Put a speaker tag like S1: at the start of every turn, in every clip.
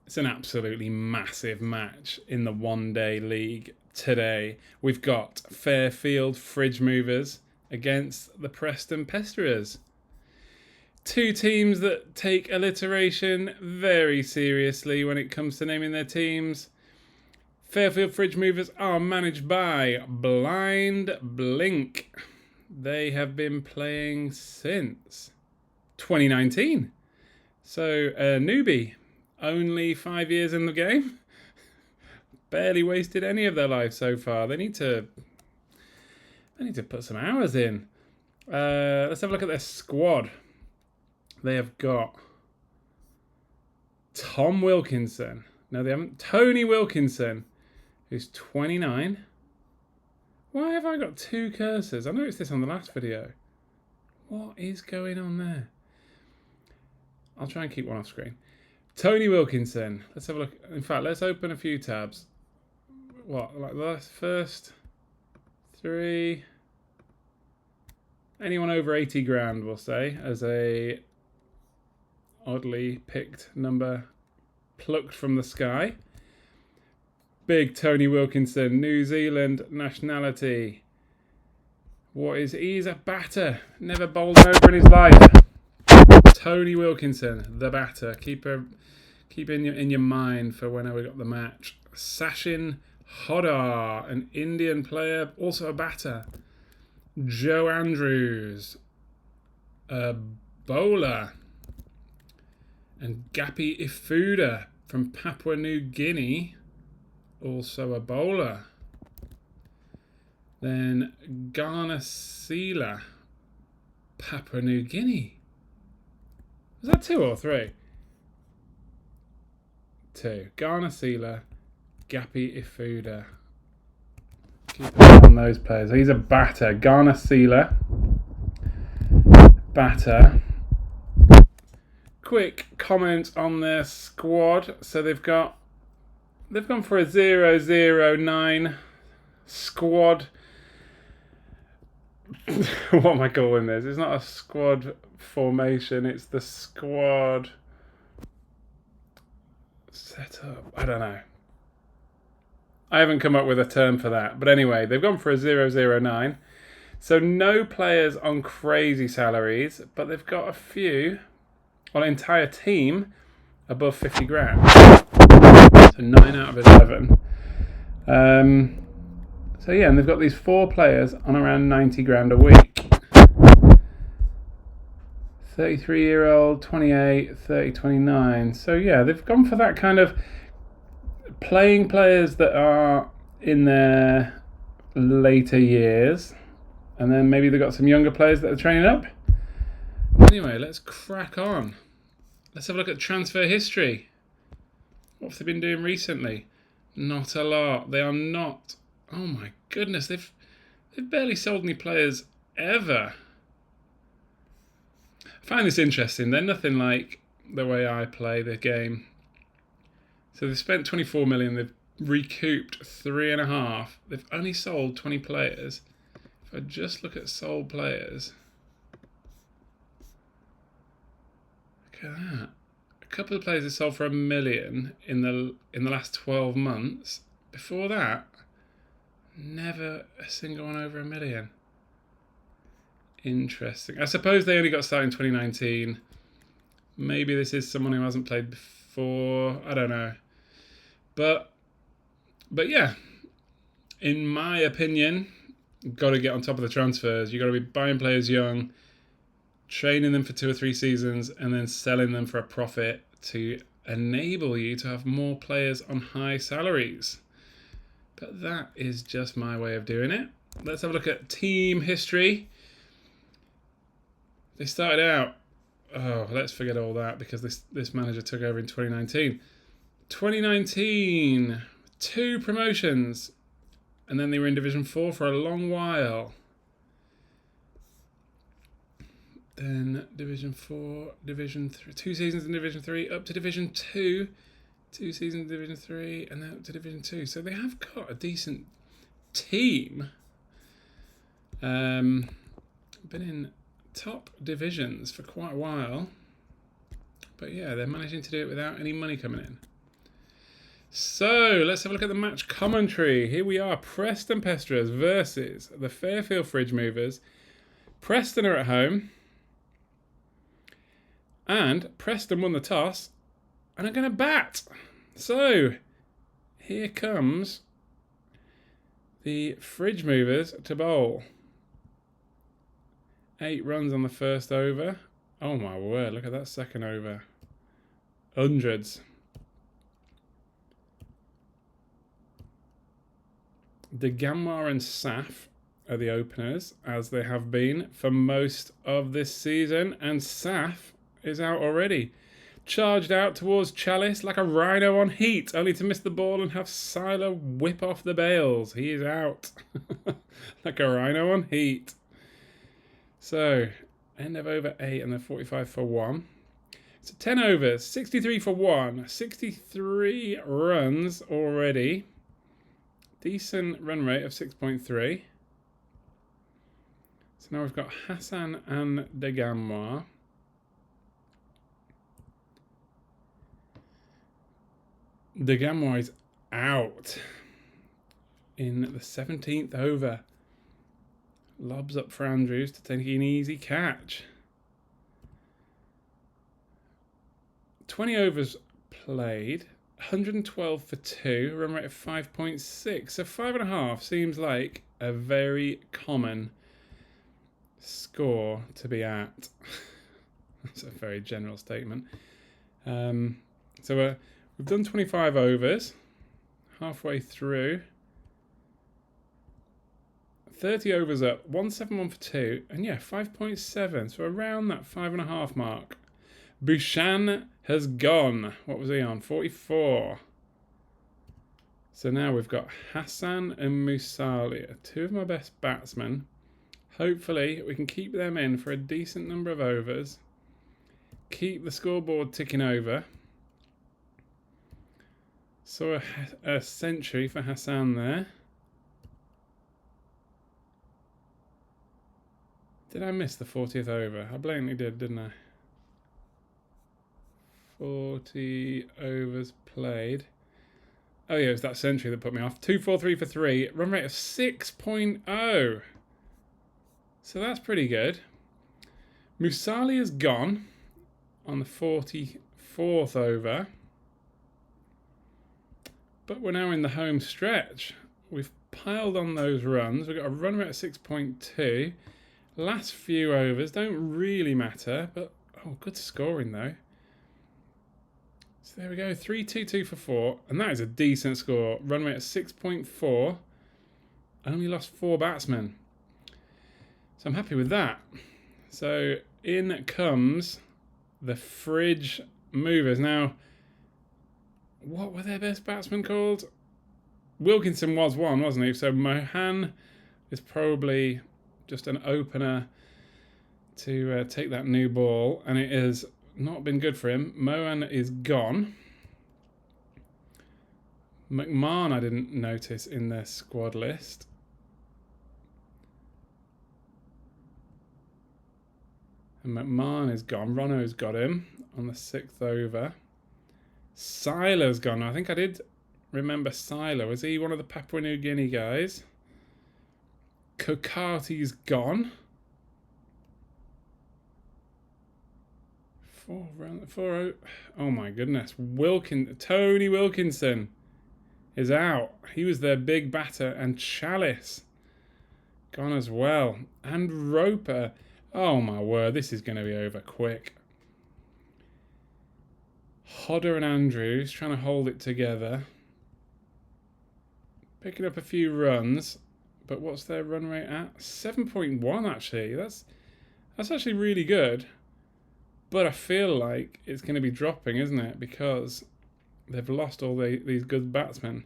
S1: It's an absolutely massive match in the one-day league today. We've got Fairfield Fridge Movers against the Preston Pesterers. Two teams that take alliteration very seriously when it comes to naming their teams. Fairfield Fridge Movers are managed by Blind Blink. They have been playing since 2019. So a newbie. Only 5 years in the game. Barely wasted any of their life so far. They need to put some hours in. Let's have a look at their squad. They have got Tom Wilkinson. No, they haven't. Tony Wilkinson, who's 29. Why have I got two cursors? I noticed this on the last video. What is going on there? I'll try and keep one off screen. Tony Wilkinson. Let's have a look. In fact, let's open a few tabs. What, like the first three? Anyone over 80 grand, we'll say, as a oddly picked number plucked from the sky. Big Tony Wilkinson, New Zealand nationality. What is he? He's a batter. Never bowled over in his life. Tony Wilkinson, the batter. Keep in your mind for whenever we got the match. Sachin Hodar, an Indian player, also a batter. Joe Andrews, a bowler. And Gappy Ifuda from Papua New Guinea, also a bowler. Then Ghana Sela, Papua New Guinea. Was that two or three? Two. Ghana Sela, Gappy Ifuda. Keep an eye on those players. He's a batter. Ghana Sela, batter. Quick comment on their squad. So they've gone for a 0-0-9 squad. What am I calling this? It's not a squad formation. It's the squad setup. I don't know. I haven't come up with a term for that. But anyway, they've gone for a 0-0-9. So no players on crazy salaries, but they've got a few. Well, an entire team above 50 grand. So 9 out of 11. So yeah, and they've got these 4 players on around 90 grand a week. 33-year-old, 28, 30, 29. So yeah, they've gone for that kind of playing players that are in their later years. And then maybe they've got some younger players that are training up. Anyway, let's crack on. Let's have a look at transfer history. What have they been doing recently? Not a lot. They are not. Oh my goodness, they've barely sold any players ever. I find this interesting. They're nothing like the way I play the game. So they've spent 24 million. They've recouped 3.5. They've only sold 20 players. If I just look at sold players. Look at that. A couple of players have sold for $1 million in the last 12 months. Before that, never a single one over $1 million. Interesting. I suppose they only got started in 2019. Maybe this is someone who hasn't played before. I don't know. But yeah, in my opinion, you've got to get on top of the transfers. You've got to be buying players young, training them for 2 or 3 seasons, and then selling them for a profit to enable you to have more players on high salaries. But that is just my way of doing it. Let's have a look at team history. They started out... Oh, let's forget all that because this manager took over in 2019. 2019, 2 promotions. And then they were in Division 4 for a long while. Then Division 4, Division 3, 2 seasons in Division 3, up to Division 2, 2 seasons in Division 3, and then up to Division 2. So they have got a decent team. Been in top divisions for quite a while. But yeah, they're managing to do it without any money coming in. So let's have a look at the match commentary. Here we are, Preston Pesterers versus the Fairfield Fridge Movers. Preston are at home, and Preston won the toss and are going to bat. So here comes the Fridge Movers to bowl. 8 runs on the first over. Oh my word, look at that second over. Hundreds. Degamwa and Saf are the openers, as they have been for most of this season, and Saf is out already. Charged out towards Chalice like a rhino on heat, only to miss the ball and have Siler whip off the bails. He is out. Like a rhino on heat. So, end of over 8 and then 45 for 1. So 10 overs, 63 for 1, 63 runs already. Decent run rate of 6.3. So now we've got Hassan and Degamwa. Degamwa is out in the 17th over. Lobs up for Andrews to take an easy catch. 20 overs played. 112 for 2, run rate of 5.6. So 5.5 seems like a very common score to be at. That's a very general statement. So we've done 25 overs, halfway through. 30 overs up, 171 for 2, and yeah, 5.7. So around that 5.5 mark. Bushan has gone. What was he on? 44. So now we've got Hassan and Musalia, 2 of my best batsmen. Hopefully we can keep them in for a decent number of overs. Keep the scoreboard ticking over. So a century for Hassan there. Did I miss the 40th over? I blatantly did, didn't I? 40 overs played. Oh yeah, it was that century that put me off. 243 for 3. Run rate of 6.0. So that's pretty good. Musalia's gone on the 44th over. But we're now in the home stretch. We've piled on those runs. We've got a run rate of 6.2. Last few overs don't really matter, but oh, good scoring though. So there we go, 3-2-2 for 4, and that is a decent score. Run rate at 6.4. Only lost 4 batsmen. So I'm happy with that. So in comes the Fridge Movers. Now, what were their best batsmen called? Wilkinson was one, wasn't he? So Mohan is probably just an opener to take that new ball, and it has not been good for him. Mohan is gone. McMahon I didn't notice in their squad list. And McMahon is gone. Ronno's got him on the 6th over. Siler's gone. I think I did remember Siler. Was he one of the Papua New Guinea guys? Kokati's gone. 4 oh my goodness. Tony Wilkinson is out. He was their big batter, and Chalice gone as well. And Roper. Oh my word, this is going to be over quick. Hodder and Andrews trying to hold it together. Picking up a few runs. But what's their run rate at? 7.1 actually. That's actually really good. But I feel like it's going to be dropping, isn't it? Because they've lost all these good batsmen.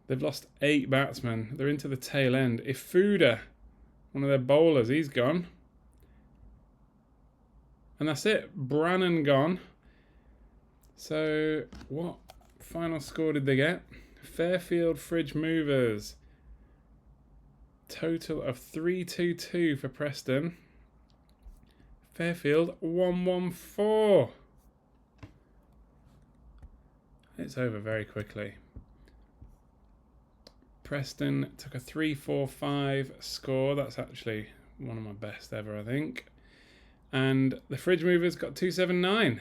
S1: They've lost 8 batsmen. They're into the tail end. Ifuda, one of their bowlers, he's gone. And that's it. Brannan gone. So what final score did they get? Fairfield Fridge Movers. Total of 3-2-2 for Preston. Fairfield 1-1-4. It's over very quickly. Preston took a 3-4-5 score. That's actually one of my best ever, I think. And the Fridge Movers got 279.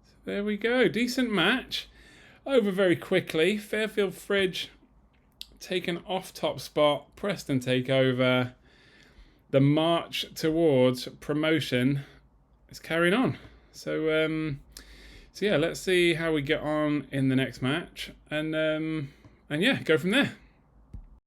S1: So there we go. Decent match. Over very quickly. Fairfield Fridge taken off top spot. Preston take over. The march towards promotion is carrying on. So yeah, let's see how we get on in the next match, and yeah, go from there.